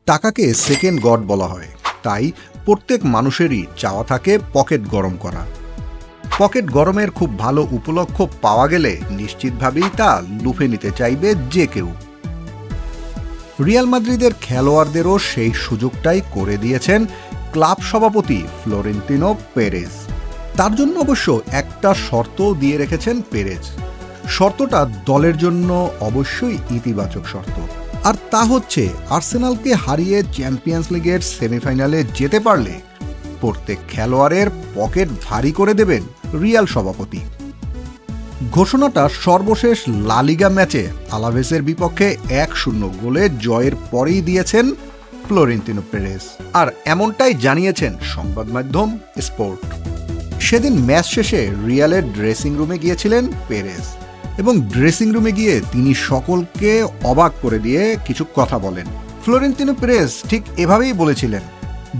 টাকাকে second god বলা হয়, তাই প্রত্যেক মানুষেরই চাওয়া থাকে পকেট গরম করা। পকেট গরমের খুব ভালো উপলক্ষ পাওয়া গেলে নিশ্চিতভাবেই তা লুফে নিতে চাইবে যে কেউ। রিয়াল মাদ্রিদের খেলোয়াড়দেরও সেই সুযোগটাই করে দিয়েছেন ক্লাব সভাপতি ফ্লোরেন্তিনো পেরেজ। তার জন্য অবশ্য একটা শর্তও দিয়ে রেখেছেন পেরেজ। শর্তটা দলের জন্য অবশ্যই ইতিবাচক শর্ত, আর তা হচ্ছে আর্সেনালকে হারিয়ে চ্যাম্পিয়ন্স লিগের সেমিফাইনালে যেতে পারলে প্রত্যেক খেলোয়াড়ের পকেট ভারী করে দেবেন রিয়াল সভাপতি। ঘোষণাটা সর্বশেষ লা লিগা ম্যাচে আলাভেসের বিপক্ষে 1-0 গোলে জয়ের পরেই দিয়েছেন ফ্লোরেন্তিনো পেরেজ, আর এমনটাই জানিয়েছেন সংবাদ মাধ্যম স্পোর্ট। সেদিন ম্যাচ শেষে রিয়ালের ড্রেসিং রুমে গিয়েছিলেন পেরেজ, এবং ড্রেসিং রুমে গিয়ে তিনি সকলকে অবাক করে দিয়ে কিছু কথা বলেন। ফ্লোরেন্তিনো পেরেজ ঠিক এভাবেই বলেছিলেন,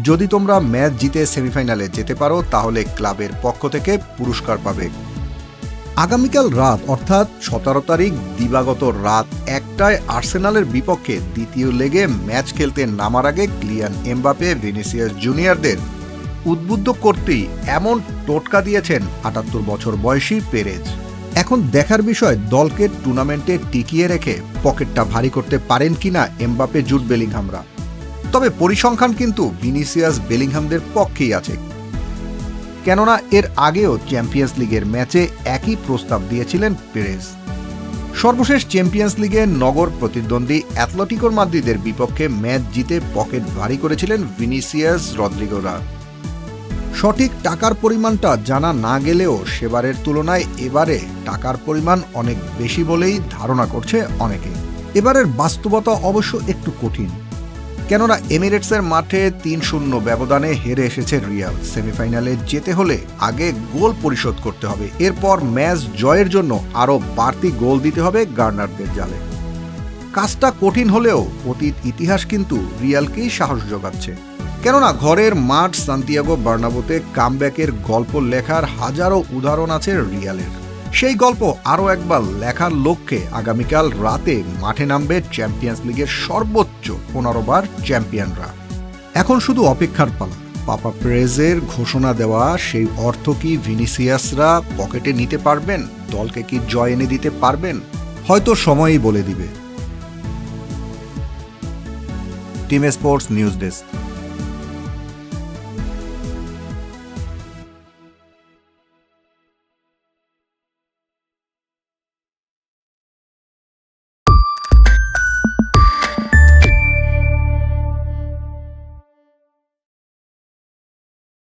যদি তোমরা ম্যাচ জিতে সেমিফাইনালে যেতে পারো তাহলে ক্লাবের পক্ষ থেকে পুরস্কার পাবে। আগামীকাল রাত অর্থাৎ 17 তারিখ দিবাগত রাত 1টায় আর্সেনালের বিপক্ষে দ্বিতীয় লেগে ম্যাচ খেলতে নামার আগে কিলিয়ান এমবাপে ভিনিসিয়াস জুনিয়রদের উদ্বুদ্ধ করতেই এমন টোটকা দিয়েছেন 78 বছর বয়সী পেরেজ। এখন দেখার বিষয় দলকে টুর্নামেন্টে টিকিয়ে রেখে পকেটটা ভারী করতে পারেন কিনা এমবাপে, জুড বেলিংহামরা। তবে পরিসংখ্যান কিন্তু ভিনিসিয়াস বেলিংহামদের পক্ষেই আছে, কেননা এর আগেও চ্যাম্পিয়ন্স লিগের ম্যাচে একই প্রস্তাব দিয়েছিলেন পেরেজ। সর্বশেষ চ্যাম্পিয়ন্স লিগে নগর প্রতিদ্বন্দ্বী অ্যাথলেটিকো মাদ্রিদের বিপক্ষে ম্যাচ জিতে পকেট ভারী করেছিলেন ভিনিসিয়াস রদ্রিগোরা। সঠিক টাকার পরিমাণটা জানা না গেলেও সেবারের তুলনায় এবারে টাকার পরিমাণ অনেক বেশি বলেই ধারণা করছে অনেকে। এবারের বাস্তবতা অবশ্য একটু কঠিন, কেননা এমিরেটসের মাঠে 3-0 ব্যবধানে হেরে এসেছে রিয়াল। সেমিফাইনালে যেতে হলে আগে গোল পরিশোধ করতে হবে, এরপর ম্যাচ জয়ের জন্য আরও বাড়তি গোল দিতে হবে গার্নারদের জালে। কাজটা কঠিন হলেও অতীত ইতিহাস কিন্তু রিয়ালকেই সাহস যোগাচ্ছে, কেননা ঘরের মাঠ সান্তিয়াগো বার্নাব্যুতে কামব্যাকের গল্প লেখার হাজারো উদাহরণ আছে রিয়ালের। সেই গল্প আরও একবার লেখার লক্ষ্যে আগামীকাল রাতে মাঠে নামবে চ্যাম্পিয়ন্স লিগের সর্বোচ্চ 15 বার চ্যাম্পিয়নরা। এখন শুধু অপেক্ষার পালা। পাপা পেরেজের ঘোষণা দেওয়া সেই অর্থ কি ভিনিসিয়াসরা পকেটে নিতে পারবেন? দলকে কি জয় এনে দিতে পারবেন? হয়তো সময়ই বলে দিবে। Team sports news desk.